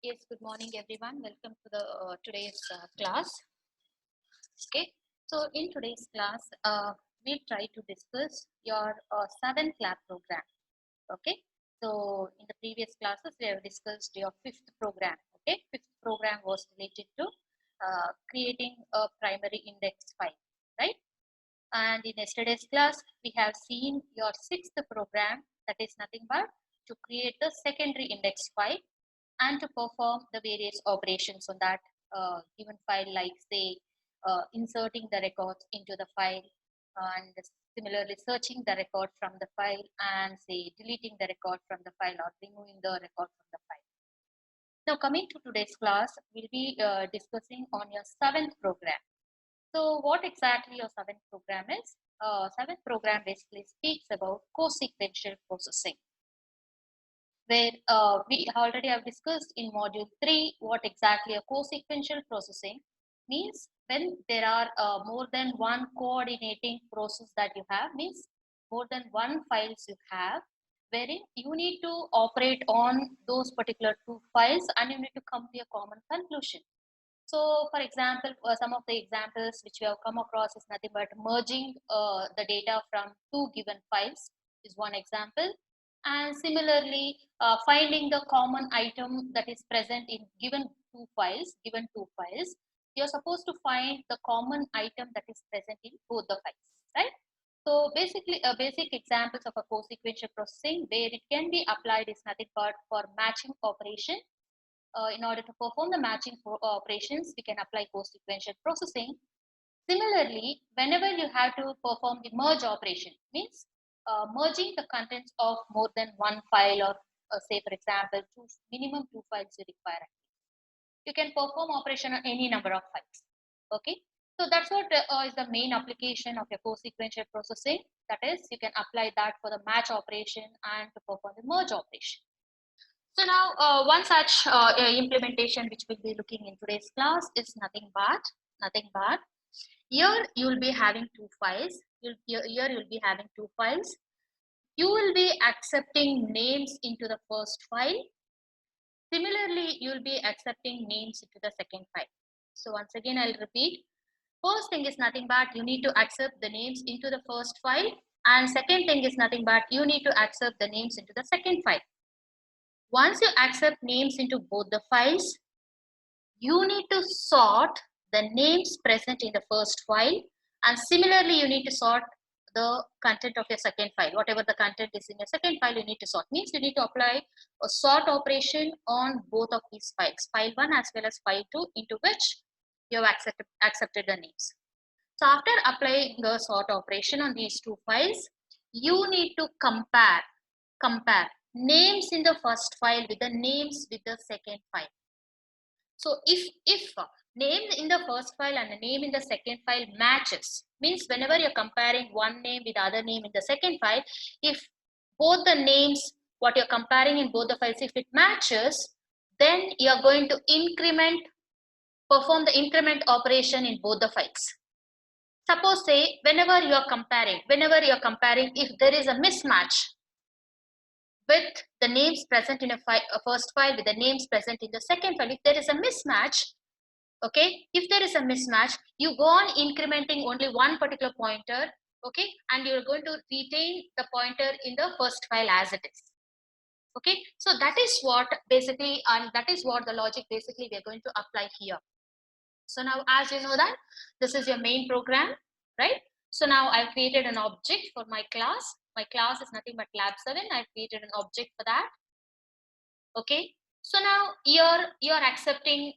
Yes, good morning everyone. Welcome to the today's class. Okay, so in today's class, we'll try to discuss your 7th lab program. Okay, so in the previous classes, we have discussed your 5th program. Okay, 5th program was related to creating a primary index file, right? And in yesterday's class, we have seen your 6th program, that is nothing but to create the secondary index file and to perform the various operations on that given file, like say inserting the records into the file, and similarly searching the record from the file, and say deleting the record from the file or removing the record from the file. Now coming to today's class, we'll be discussing on your 7th program. So what exactly your 7th program is? 7th program basically speaks about co-sequential processing, where we already have discussed in module 3 what exactly a co-sequential processing means. When there are more than one coordinating process that you have, means more than one files you have, wherein you need to operate on those particular two files and you need to come to a common conclusion. So for example, some of the examples which we have come across is nothing but merging the data from two given files is one example. And similarly, finding the common item that is present in given two files, you're supposed to find the common item that is present in both the files, right? So basically, basic examples of a co-sequential processing where it can be applied is nothing but for matching operation. In order to perform the matching operations, we can apply co-sequential processing. Similarly, whenever you have to perform the merge operation, means merging the contents of more than one file, or say for example, minimum two files you require. You can perform operation on any number of files. Okay, so that's what is the main application of your co-sequential processing. That is, you can apply that for the match operation and to perform the merge operation. So now one such implementation which we'll be looking in today's class is nothing but here you will be having two files. Here you'll be having two files. You will be accepting names into the first file. Similarly, you will be accepting names into the second file. So once again, I'll repeat. First thing is nothing but you need to accept the names into the first file, and second thing is nothing but you need to accept the names into the second file. Once you accept names into both the files, you need to sort the names present in the first file, and similarly you need to sort the content of your second file. Whatever the content is in your second file, you need to sort. Means you need to apply a sort operation on both of these files, file 1 as well as file 2, into which you have accepted the names. So after applying the sort operation on these two files, you need to compare names in the first file with the names with the second file. So if name in the first file and the name in the second file matches, means whenever you're comparing one name with other name in the second file, if both the names what you're comparing in both the files, if it matches, then you're going to perform the increment operation in both the files. Suppose say whenever you're comparing, if there is a mismatch with the names present in a first file with the names present in the second file, if there is a mismatch, okay, if there is a mismatch, you go on incrementing only one particular pointer, okay, and you're going to retain the pointer in the first file as it is. Okay, so that is what basically, and that is what the logic basically we're going to apply here. So now, as you know that this is your main program, right? So now I've created an object for my class. My class is nothing but lab 7. I've created an object for that. Okay, so now you're accepting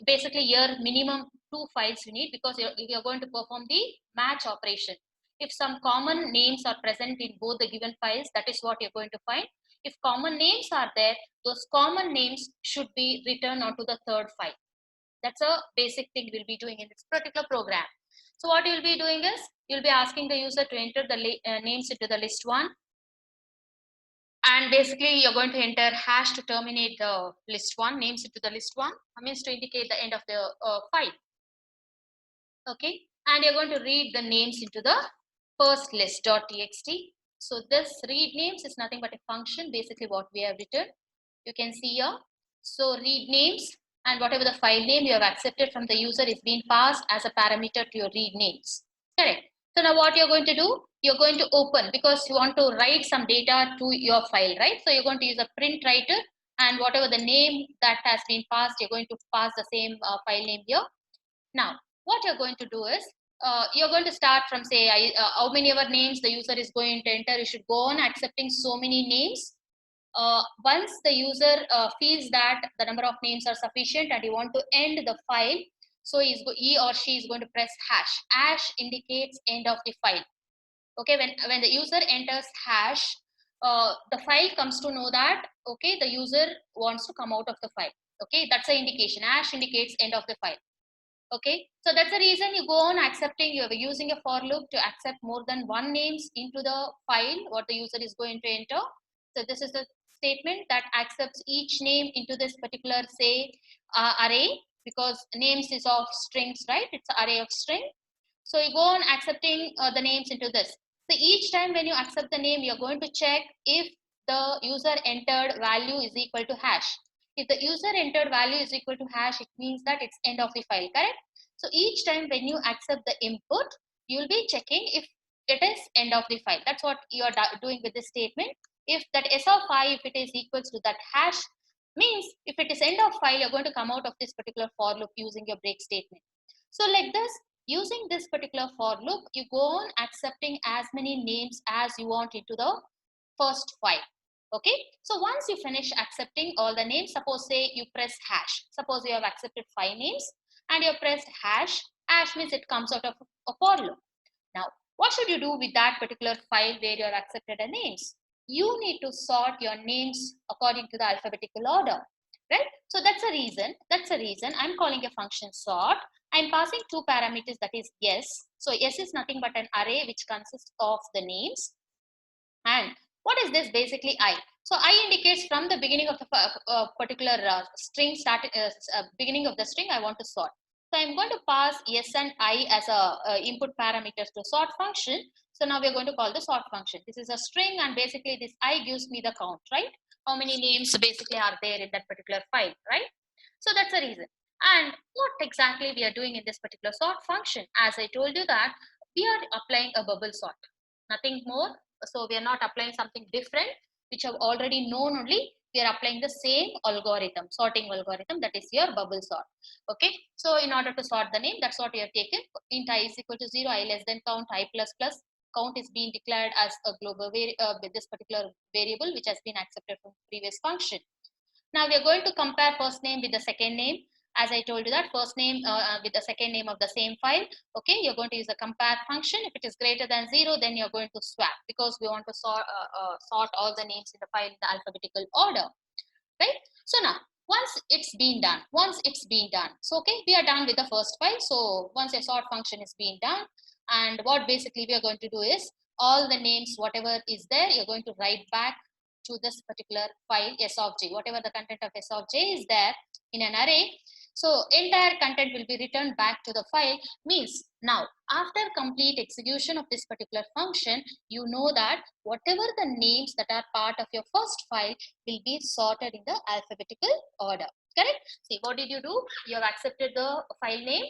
basically your minimum two files you need, because you're going to perform the match operation. If some common names are present in both the given files, that is what you're going to find. If common names are there, those common names should be returned onto the third file. That's a basic thing we'll be doing in this particular program. So what you'll be doing is you'll be asking the user to enter the names into the list 1, and basically you're going to enter hash to terminate the list 1, names into the list 1, means to indicate the end of the file. Okay, and you're going to read the names into the first list.txt. So this read names is nothing but a function, basically what we have written. You can see here So read names and whatever the file name you have accepted from the user is being passed as a parameter to your read names. Correct. So now what you're going to do, you're going to open because you want to write some data to your file, right? So you're going to use a print writer and whatever the name that has been passed, you're going to pass the same file name here. Now, what you're going to do is, you're going to start from say, how many ever names the user is going to enter. You should go on accepting so many names. Once the user feels that the number of names are sufficient and you want to end the file, so he or she is going to press hash. Hash indicates end of the file. Okay, when the user enters hash, the file comes to know that okay, the user wants to come out of the file. Okay, that's the indication. Hash indicates end of the file. Okay, so that's the reason you go on accepting. You are using a for loop to accept more than one names into the file what the user is going to enter. So this is a statement that accepts each name into this particular say array, because names is of strings, right? It's an array of string. So you go on accepting the names into this. So each time when you accept the name, you're going to check if the user entered value is equal to hash. If the user entered value is equal to hash, it means that it's end of the file, correct? So each time when you accept the input, you'll be checking if it is end of the file. That's what you are doing with this statement. If that s of I, if it is equals to that hash, means if it is end of file, you're going to come out of this particular for loop using your break statement. So like this, using this particular for loop, you go on accepting as many names as you want into the first file. Okay, so once you finish accepting all the names, suppose say you press hash. Suppose you have accepted 5 names and you pressed hash. Hash means it comes out of a for loop. Now, what should you do with that particular file where you have accepted the names? You need to sort your names according to the alphabetical order, right? So that's a reason. That's a reason I'm calling a function sort. I'm passing two parameters, that is yes. So yes is nothing but an array which consists of the names. And what is this basically I? So I indicates from the beginning of the particular string beginning of the string I want to sort. So I'm going to pass yes and I as a input parameters to sort function. So now we're going to call the sort function. This is a string and basically this I gives me the count, right? How many names basically are there in that particular file, right? So that's the reason. And what exactly we are doing in this particular sort function? As I told you that we are applying a bubble sort, nothing more. So we are not applying something different which have already known only. We are applying the same algorithm, sorting algorithm, that is your bubble sort. Okay, so in order to sort the name, that's what we have taken. Int I is equal to 0, I less than count, I plus plus. Count is being declared as a global with this particular variable which has been accepted from previous function. Now we are going to compare first name with the second name. As I told you that first name with the second name of the same file. Okay, you're going to use a compare function. If it is greater than 0, then you're going to swap because we want to sort all the names in the file in the alphabetical order, right? So now once it's been done, so okay, we are done with the first file. So once a sort function is being done, and what basically we are going to do is all the names whatever is there, you're going to write back to this particular file s of j. Whatever the content of s of j is there in an array, so entire content will be returned back to the file. Means now after complete execution of this particular function, you know that whatever the names that are part of your first file will be sorted in the alphabetical order, correct? See, what did you do? You have accepted the file name.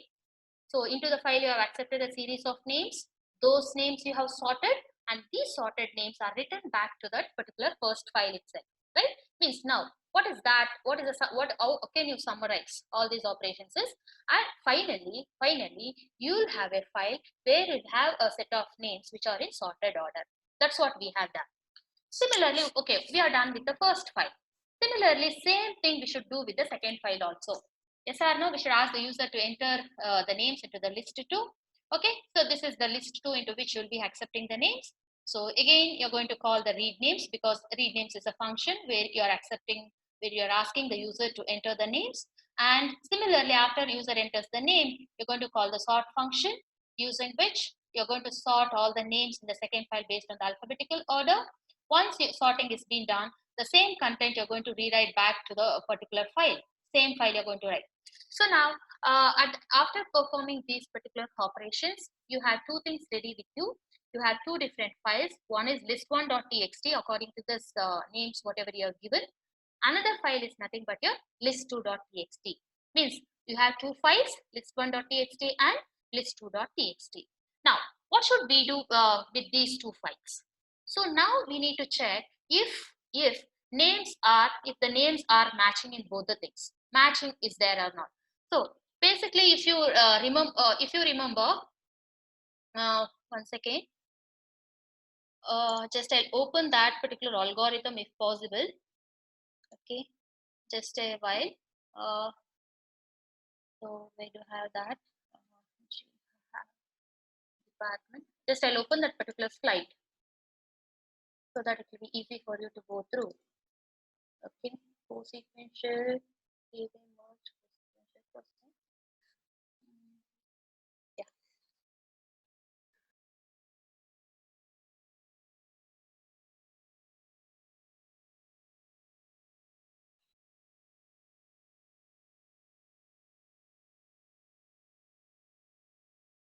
So into the file you have accepted a series of names. Those names you have sorted, and these sorted names are written back to that particular first file itself, right? Means now what is that? What is the what? How can you summarize all these operations? Is and finally you'll have a file where you have a set of names which are in sorted order. That's what we have done. Similarly, okay, we are done with the first file. Similarly, same thing we should do with the second file also. Yes or no? We should ask the user to enter the names into the list 2. Okay, so this is the list 2 into which you will be accepting the names. So again, you're going to call the read names because read names is a function where you are accepting, where you are asking the user to enter the names. And similarly, after user enters the name, you're going to call the sort function using which you're going to sort all the names in the second file based on the alphabetical order. Once sorting is being done, the same content you're going to rewrite back to the particular file. Same file you're going to write. So now, after performing these particular operations, you have two things ready with you. You have two different files. One is list1.txt according to this names whatever you have given. Another file is nothing but your list2.txt. Means you have two files, list1.txt and list2.txt. Now, what should we do with these two files? So now we need to check if the names are matching in both the things. Matching is there or not. So basically, if you remember, one second, just I'll open that particular algorithm if possible. Okay, just a while. So where do you have that? Department. Just I'll open that particular slide so that it will be easy for you to go through. Okay, co-sequential, merge, co-sequential processing. Yeah.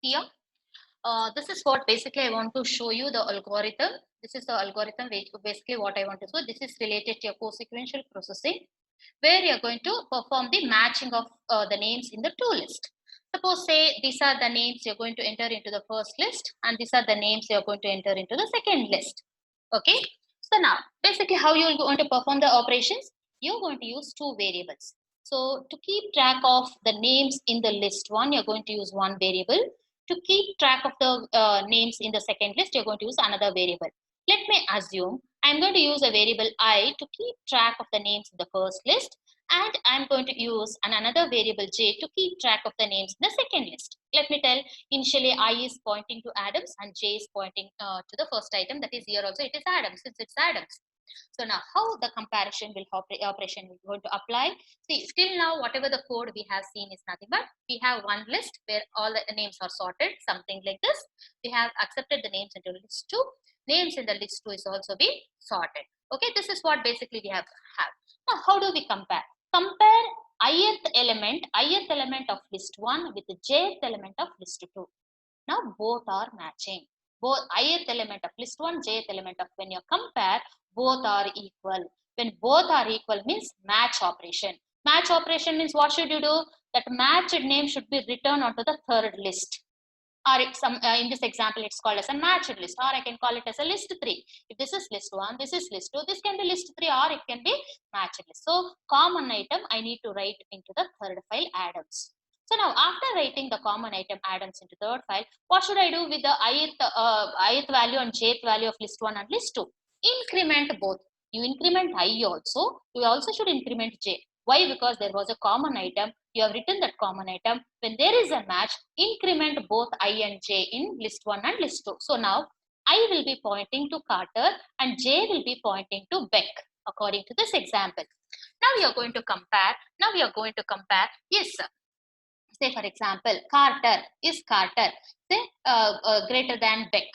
Here, this is what basically I want to show you the algorithm. This is the algorithm, basically what I want to show. This is related to your co-sequential processing, where you're going to perform the matching of the names in the two list. Suppose say these are the names you're going to enter into the first list and these are the names you're going to enter into the second list. Okay. So now basically how you're going to perform the operations, you're going to use two variables. So to keep track of the names in the list one, you're going to use one variable. To keep track of the names in the second list, you're going to use another variable. Let me assume I'm going to use a variable I to keep track of the names in the first list, and I'm going to use another variable j to keep track of the names in the second list. Let me tell, initially I is pointing to Adams and j is pointing to the first item, that is here also it is Adams, since it's Adams. So now how the comparison will operation is going to apply. See, still now whatever the code we have seen is nothing but we have one list where all the names are sorted, something like this. We have accepted the names into list 2. Names in the list 2 is also being sorted. Okay, this is what basically we have. Now how do we compare? Compare ith element of list 1 with the jth element of list 2. Now both are matching. Both ith element of list 1, jth element of, when you compare, both are equal. When both are equal means match operation. Match operation means what should you do? That matched name should be written onto the third list. Or in this example, it's called as a matched list, or I can call it as a list 3. If this is list 1, this is list 2, this can be list 3, or it can be matched list. So common item I need to write into the third file Adams. So now after writing the common item Adams into third file, what should I do with the ith value and jth value of list 1 and list 2? Increment both. You increment I also, you also should increment j. Why? Because there was a common item. You have written that common item. When there is a match, increment both I and j in list 1 and list 2. So now I will be pointing to Carter and j will be pointing to Beck according to this example. Now we are going to compare. Yes, sir. Say for example, Carter say greater than Beck.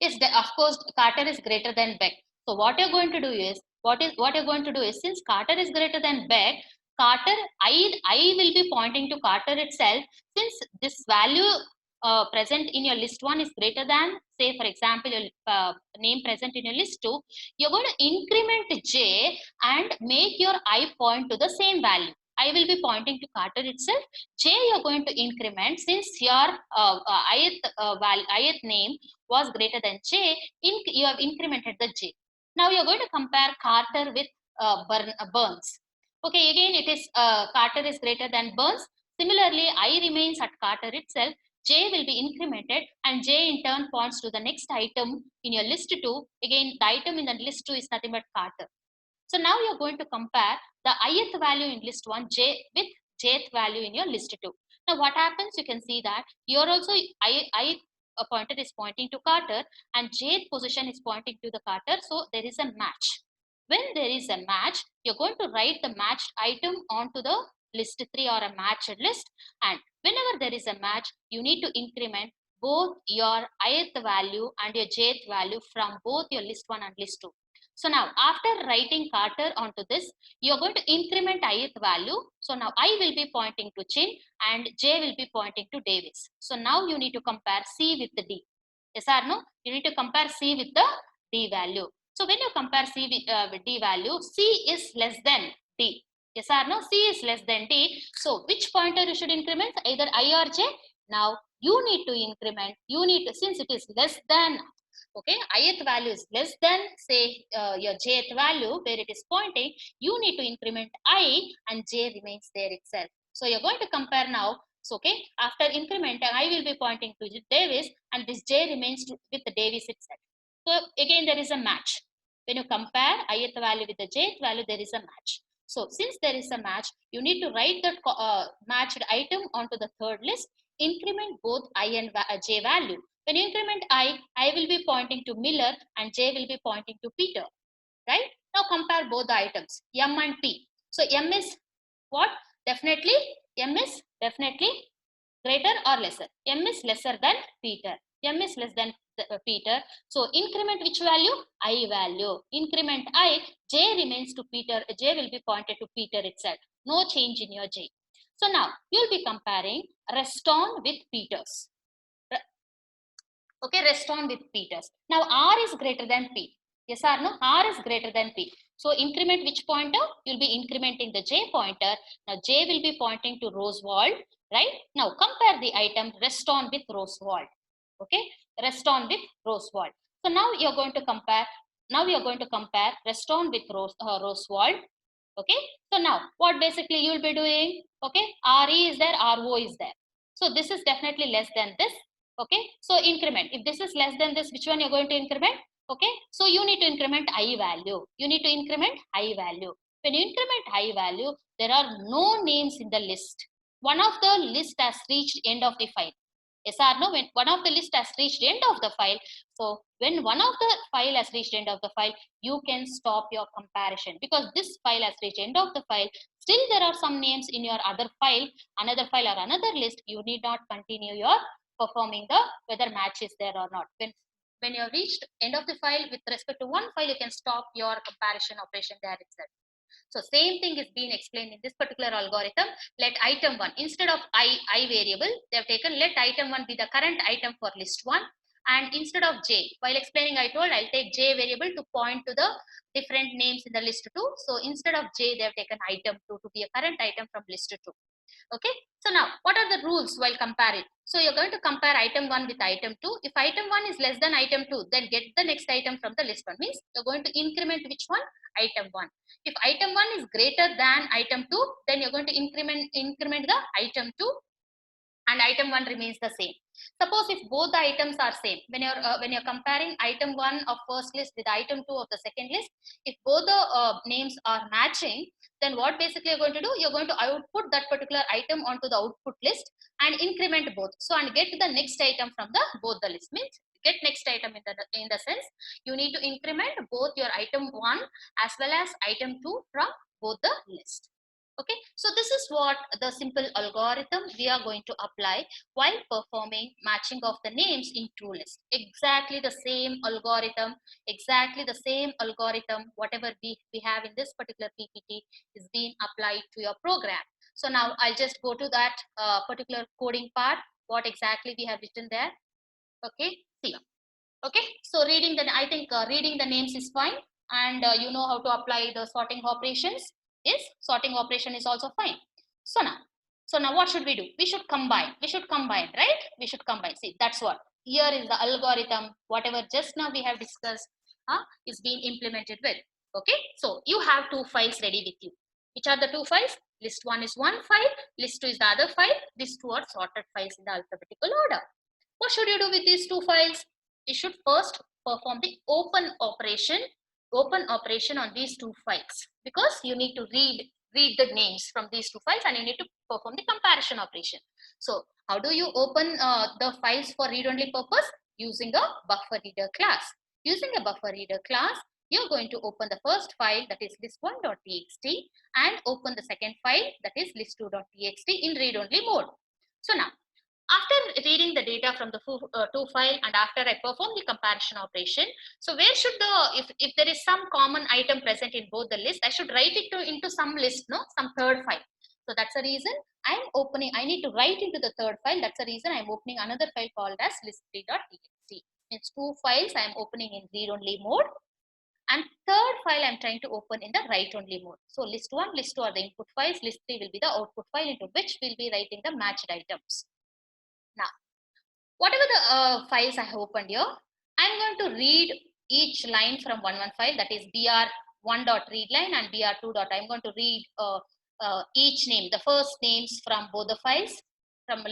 Yes, of course Carter is greater than Beck. So what you're going to do is, since Carter is greater than Beck, Carter, I will be pointing to Carter itself. Since this value present in your list 1 is greater than, say for example, your name present in your list 2, you're going to increment j and make your I point to the same value. I will be pointing to Carter itself. J you're going to increment, since your ith name was greater than j, you have incremented the j. Now you're going to compare Carter with Burns. Okay, again it is Carter is greater than Burns. Similarly, I remains at Carter itself. J will be incremented and j in turn points to the next item in your list 2. Again, the item in the list 2 is nothing but Carter. So now you're going to compare the ith value in list 1 j with jth value in your list 2. Now what happens? You can see that you're also I pointer is pointing to Carter and jth position is pointing to the Carter. So there is a match. When there is a match, you're going to write the matched item onto the list 3 or a matched list. And whenever there is a match, you need to increment both your ith value and your jth value from both your list 1 and list 2. So now after writing Carter onto this, you're going to increment ith value. So now I will be pointing to Chin and J will be pointing to Davis. So now you need to compare C with the D. Yes or no? You need to compare C with the D value. So when you compare C with D value, C is less than D. Yes or no? C is less than D. So which pointer you should increment? Either I or J. Now you need to increment. You need to, since it is less than, okay, ith value is less than, say, your jth value where it is pointing, you need to increment I and J remains there itself. So you're going to compare now. So, okay, after increment, I will be pointing to Davis and this J remains with the Davis itself. So again, there is a match. When you compare ith value with the jth value, there is a match. So since there is a match, you need to write that matched item onto the third list, increment both I and J value. When you increment I will be pointing to Miller and J will be pointing to Peter, right? Now compare both the items, M and P. So M is what? Definitely, M is definitely greater or lesser. M is lesser than Peter. M is less than Peter. So increment which value? I value. Increment I, J remains to Peter. J will be pointed to Peter itself. No change in your J. So now you'll be comparing Reston with Peters. Okay, Reston with Peters. Now R is greater than P. Yes or no? R is greater than P. So increment which pointer? You'll be incrementing the J pointer. Now J will be pointing to Rosewald, right? Now compare the item Reston with Rosewald. Okay, Reston with Rosewald. So now you're going to compare. Now you're going to compare Reston with Rosewald. Okay, so now what basically you'll be doing? Okay, RE is there, RO is there. So this is definitely less than this. Okay, so increment. If this is less than this, which one you're going to increment? Okay, so you need to increment I value. You need to increment I value. When you increment I value, there are no names in the list. One of the list has reached end of the file. Yes or no? When one of the list has reached end of the file, so when one of the file has reached end of the file, you can stop your comparison because this file has reached end of the file. Still, there are some names in your other file, another file or another list. You need not continue your performing the whether match is there or not. When you have reached end of the file with respect to one file, you can stop your comparison operation there itself. So same thing is being explained in this particular algorithm. Let item 1, instead of I variable, they have taken let item 1 be the current item for list 1. And instead of J, while explaining I told I'll take J variable to point to the different names in the list 2. So instead of J, they have taken item 2 to be a current item from list 2. Okay, so now what are the rules while comparing? So you're going to compare item 1 with item 2. If item 1 is less than item 2, then get the next item from the list 1. Means you're going to increment which one? Item 1. If item 1 is greater than item 2, then you're going to increment the item 2 and item 1 remains the same. Suppose if both the items are same, when you're comparing item 1 of first list with item 2 of the second list, if both the names are matching, then what basically you're going to do? You're going to output that particular item onto the output list and increment both. So and get the next item from the both the list. Means get next item in the sense you need to increment both your item 1 as well as item 2 from both the list. Okay, so this is what the simple algorithm we are going to apply while performing matching of the names in two lists. Exactly the same algorithm, whatever we have in this particular PPT is being applied to your program. So now I'll just go to that particular coding part, what exactly we have written there. Okay, see. Okay, so I think reading the names is fine, and you know how to apply the sorting operations. Yes, sorting operation is also fine. So now what should we do? We should combine, right? We should combine. See, that's what here is the algorithm, whatever just now we have discussed is being implemented with. Okay, so you have two files ready with you. Which are the two files? List 1 is one file, list 2 is the other file. These two are sorted files in the alphabetical order. What should you do with these two files? You should first perform the open operation on these two files, because you need to read the names from these two files and you need to perform the comparison operation. So how do you open the files for read-only purpose? Using a buffer reader class. Using a buffer reader class, you're going to open the first file, that is list1.txt, and open the second file, that is list2.txt, in read-only mode. So now, after reading the data from the two file and after I perform the comparison operation, so where should if there is some common item present in both the list, I should write it into some list, some third file. So that's the reason I need to write into the third file. That's the reason I'm opening another file called as list3.txt. It's two files I'm opening in read-only mode. And third file I'm trying to open in the write only mode. So list 1, list 2 are the input files, list 3 will be the output file into which we'll be writing the matched items. Now, whatever the files I have opened here, I'm going to read each line from one file, that is br1.readline and br2. I'm going to read each name, the first names from both the files. From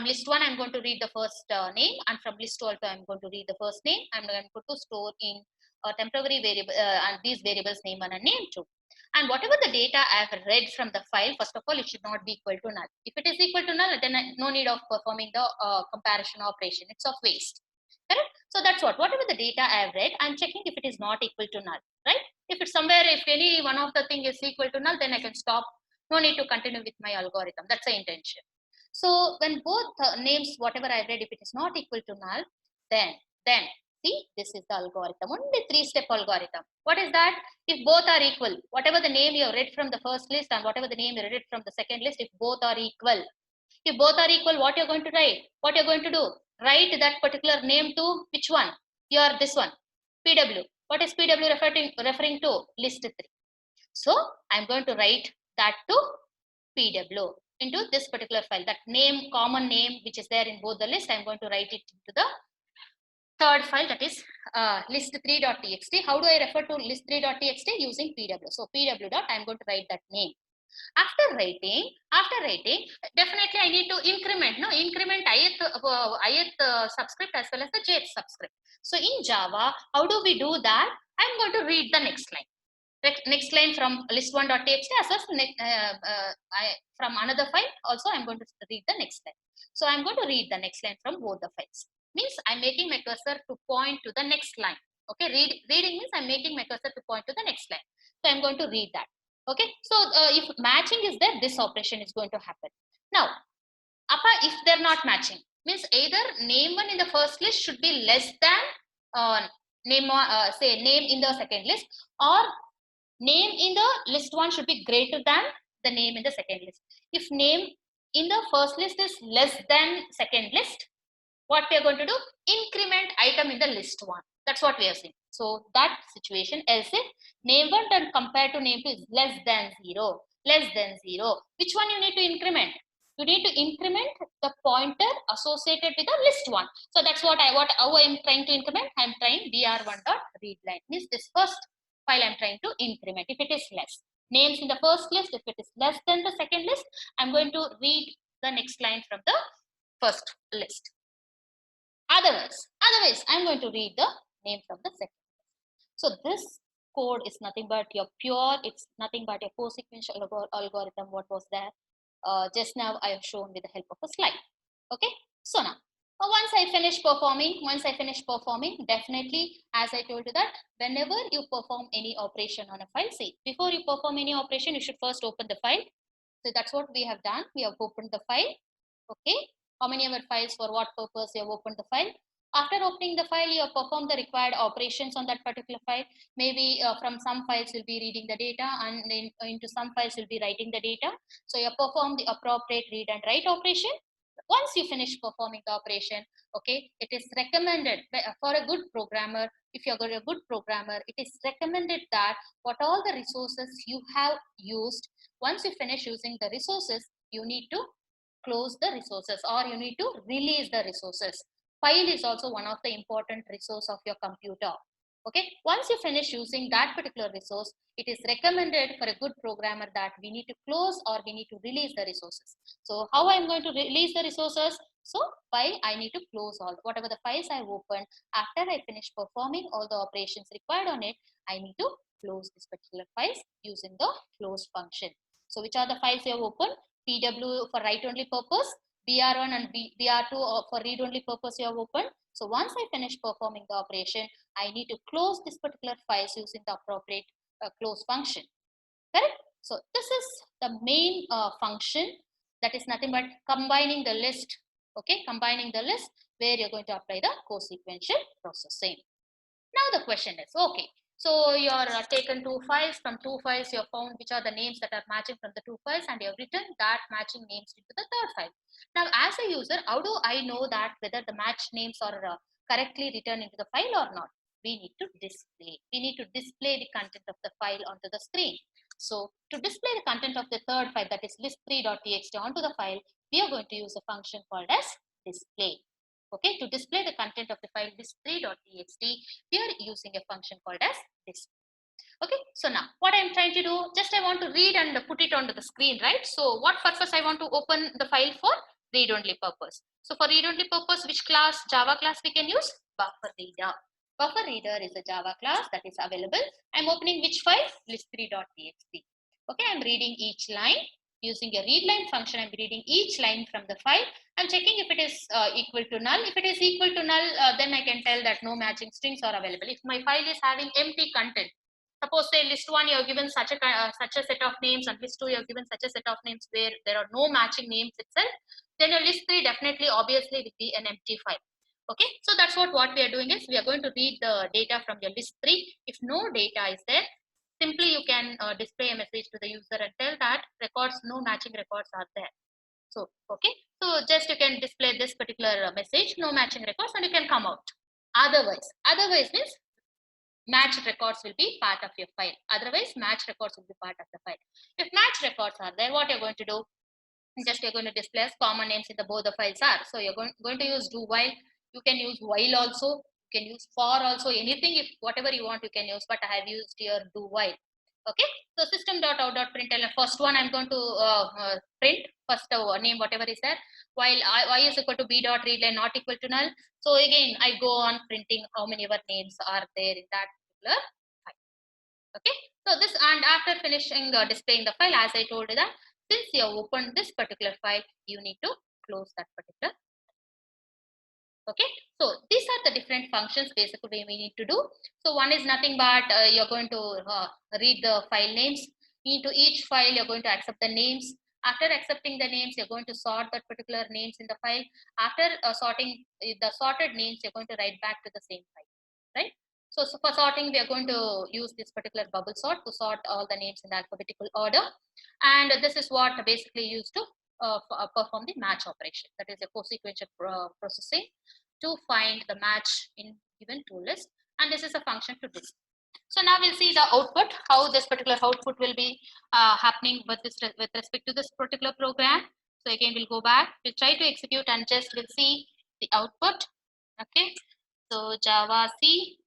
list 1, I'm going to read the first name, and from list 2 also I'm going to read the first name. I'm going to store in a temporary variable and these variables name 1 and name 2. And whatever the data I have read from the file, first of all, it should not be equal to null. If it is equal to null, then no need of performing the comparison operation. It's of waste. Correct? So that's whatever the data I have read, I'm checking if it is not equal to null. Right? If it's somewhere, if any one of the thing is equal to null, then I can stop. No need to continue with my algorithm. That's the intention. So when both names, whatever I read, if it is not equal to null, then see, this is the algorithm. Only 3-step algorithm. What is that? If both are equal, whatever the name you have read from the first list and whatever the name you read from the second list, if both are equal, what you're going to write? What you're going to do? Write that particular name to which one? This one, PW. What is PW referring to? List 3. So I'm going to write that to PW into this particular file. That name, common name, which is there in both the list, I'm going to write it into the third file, that is list3.txt. How do I refer to list3.txt? Using PW. So PW dot, I'm going to write that name. After writing, definitely I need to increment. No, increment ith subscript as well as the jth subscript. So in Java, how do we do that? I'm going to read the next line. Next line from list1.txt as well as from another file. Also, I'm going to read the next line. So I'm going to read the next line from both the files. Means I'm making my cursor to point to the next line. Okay, reading means I'm making my cursor to point to the next line. So I'm going to read that. Okay, so if matching is there, this operation is going to happen. Now, if they're not matching, means either name 1 in the first list should be less than name in the second list, or name in the list 1 should be greater than the name in the second list. If name in the first list is less than second list, what we are going to do? Increment item in the list 1. That's what we are saying. So that situation, else if name 1 and compared to name 2 is less than 0, which one you need to increment? You need to increment the pointer associated with the list 1. So that's how I am trying to increment. I am trying br1.readline. Means this first file I am trying to increment. If it is less, names in the first list, if it is less than the second list, I'm going to read the next line from the first list. Otherwise, I'm going to read the name from the second list. So this code is nothing but it's nothing but a co-sequential algorithm. What was there? Just now I have shown with the help of a slide. Okay, so now once I finish performing, definitely, as I told you, that whenever you perform any operation on a file, see, before you perform any operation, you should first open the file. So that's what we have done. We have opened the file. Okay, how many ever files, for what purpose you have opened the file? After opening the file, you have performed the required operations on that particular file. Maybe from some files you'll be reading the data, and then into some files you'll be writing the data. So you perform the appropriate read and write operation. Once you finish performing the operation, okay, it is recommended for a good programmer. If you're a good programmer, it is recommended that what all the resources you have used, once you finish using the resources, you need to close the resources, or you need to release the resources. File is also one of the important resource of your computer. Okay, once you finish using that particular resource, it is recommended for a good programmer that we need to close or we need to release the resources. So how I'm going to release the resources? So I need to close all whatever the files I opened. After I finish performing all the operations required on it, I need to close this particular files using the close function. So which are the files you have opened? PW for write only purpose, BR1 and BR2 for read only purpose you have opened. So once I finish performing the operation, I need to close this particular files using the appropriate close function. Correct? So this is the main function, that is nothing but combining the list. Okay, combining the list where you're going to apply the co-sequential processing. Now the question is, okay, so you are taken two files. From two files you have found which are the names that are matching from the two files, and you have written that matching names into the third file. Now as a user, how do I know that whether the matched names are correctly written into the file or not? we need to display. We need to display the content of the file onto the screen. So to display the content of the third file, that is list3.txt onto the file, we are going to use a function called as display. Okay, to display the content of the file list3.txt, we are using a function called as display. Okay, so now what I'm trying to do, just I want to read and put it onto the screen, right? So what purpose I want to open the file for? Read only purpose. So for read only purpose, which class, Java class we can use? Buffer reader. Buffer reader is a Java class that is available. I'm opening which file? list3.txt. Okay, I'm reading each line using a readline function. I'm reading each line from the file. I'm checking if it is equal to null. If it is equal to null, then I can tell that no matching strings are available. If my file is having empty content, suppose say list 1 you have given such a set of names, and list 2 you have given such a set of names where there are no matching names itself, then your list 3 definitely obviously will be an empty file. Okay, so that's what we are doing is we are going to read the data from your list 3. If no data is there, simply you can display a message to the user and tell that records, no matching records are there. So okay, so just you can display this particular message, no matching records, and you can come out. Otherwise means match records will be part of your file. Otherwise, match records will be part of the file. If match records are there, what you're going to do? Just you're going to display as common names in the both the files are. So you're going to use do while. You can use while also. You can use for also. Anything, if whatever you want, you can use. But I have used here do while. Okay. So system.out.println. First one I'm going to print first name whatever is there. While y is equal to b.readline not equal to null. So again, I go on printing how many ever names are there in that particular file. Okay, so this, and after finishing displaying the file, as I told you that since you have opened this particular file, you need to close that particular. Okay, so these are the different functions basically we need to do. So one is nothing but you're going to read the file names. Into each file, you're going to accept the names. After accepting the names, you're going to sort that particular names in the file. After sorting the sorted names, you're going to write back to the same file, right? So for sorting, we are going to use this particular bubble sort to sort all the names in alphabetical order. And this is what basically used to perform the match operation. That is a co-sequential processing to find the match in given to list. And this is a function to display. So now we'll see the output, how this particular output will be happening with respect to this particular program. So again, we'll go back, we'll try to execute and just we'll see the output. Okay, so Java C.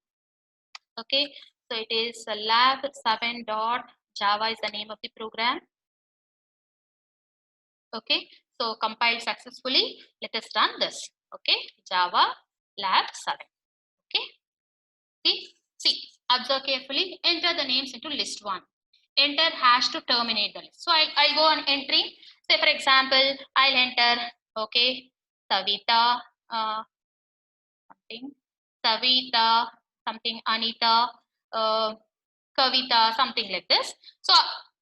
Okay, so it is lab7.java is the name of the program. Okay, so compiled successfully. Let us run this. Okay, Java lab 7. Okay, see, observe carefully. Enter the names into list 1. Enter hash to terminate the list. So I'll go on entering. Say for example, I'll enter, okay, Savita, something, Savita, something, Anita, Kavita, something like this. So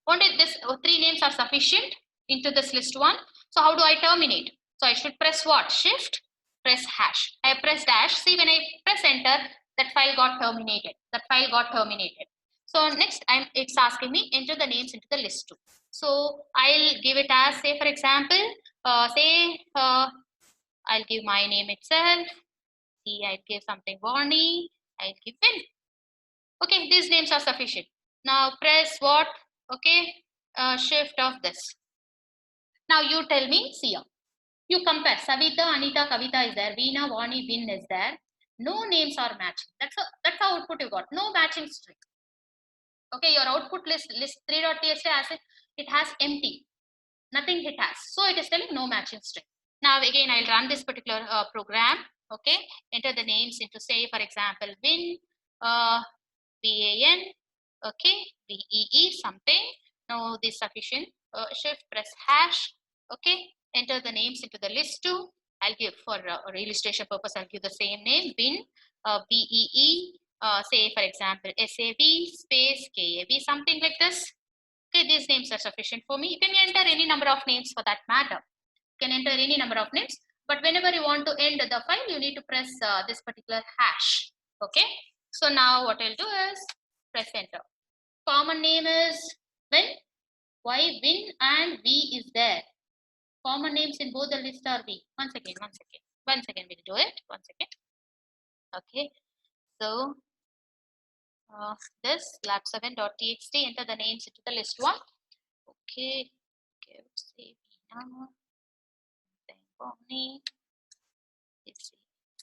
only this 3 names are sufficient into this list 1. So how do I terminate? So I should press what? Shift, press hash. I press dash. See, when I press enter, that file got terminated. That file got terminated. So next, it's asking me enter the names into the list 2. So I'll give it as, say for example, I'll give my name itself. See, I'll give something Warnie. I'll give Win. Okay, these names are sufficient. Now press what? Okay, shift of this. Now you tell me, see, you compare. Savita, Anita, Kavita is there. Veena, Vani, Vin is there. No names are matching. That's the output you got. No matching string. Okay, your output list 3.txt as it has empty. Nothing it has. So it is telling no matching string. Now again, I'll run this particular program. Okay, enter the names into, say for example, Vin, VAN, okay, VEE something. Now this sufficient. Shift, press hash. Okay, enter the names into the list 2. I'll give for illustration purpose, I'll give the same name, Bin, VEE, say for example, SAV space KAV, something like this. Okay, these names are sufficient for me. You can enter any number of names for that matter. You can enter any number of names, but whenever you want to end the file, you need to press this particular hash. Okay, so now what I'll do is press enter. Common name is Win. Why Win and V is there? Common names in both the list are V. Once again, we'll do it. Once again. Okay, so this lab7.txt, enter the names into the list one. Okay, okay, say Veena, then Bonnie, this is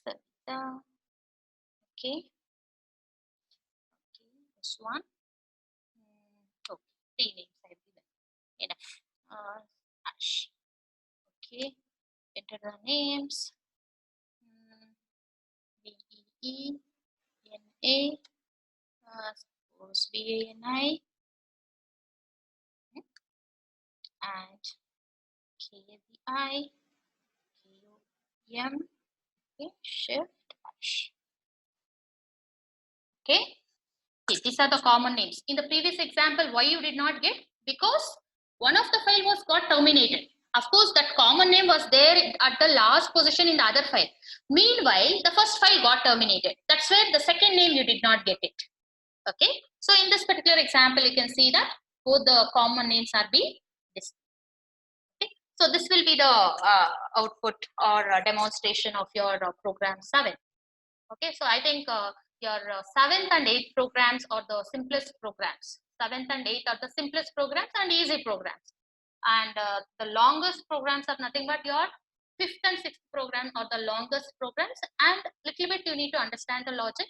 Savita. Okay, okay, this one. Okay, 3 names I have given. Enough. Ash. Okay, enter the names. VEENA. Suppose VANI and KVI, KUM, okay, shift Ash. Okay. Okay, these are the common names. In the previous example, why you did not get? Because one of the file was got terminated. Of course, that common name was there at the last position in the other file. Meanwhile, the first file got terminated. That's where the second name you did not get it. Okay. So in this particular example, you can see that both the common names are being displayed. Okay. So this will be the output or demonstration of your program 7. Okay, so I think your 7th and 8th programs are the simplest programs. 7th and 8th are the simplest programs and easy programs. And the longest programs are nothing but your 5th and 6th program are the longest programs, and little bit you need to understand the logic,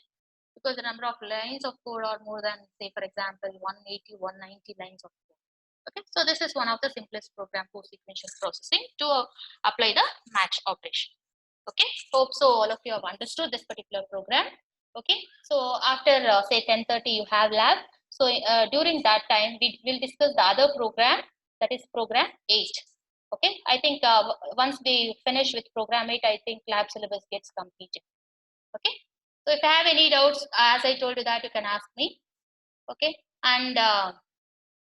because the number of lines of code are more than, say, for example, 180, 190 lines of code. Okay, so this is one of the simplest program for sequential processing to apply the match operation. Okay, hope so all of you have understood this particular program. Okay, so after say 10:30 you have lab. So during that time we will discuss the other program, that is program 8. Okay, I think once we finish with program 8, I think lab syllabus gets completed. Okay, so if you have any doubts, as I told you that, you can ask me. Okay, and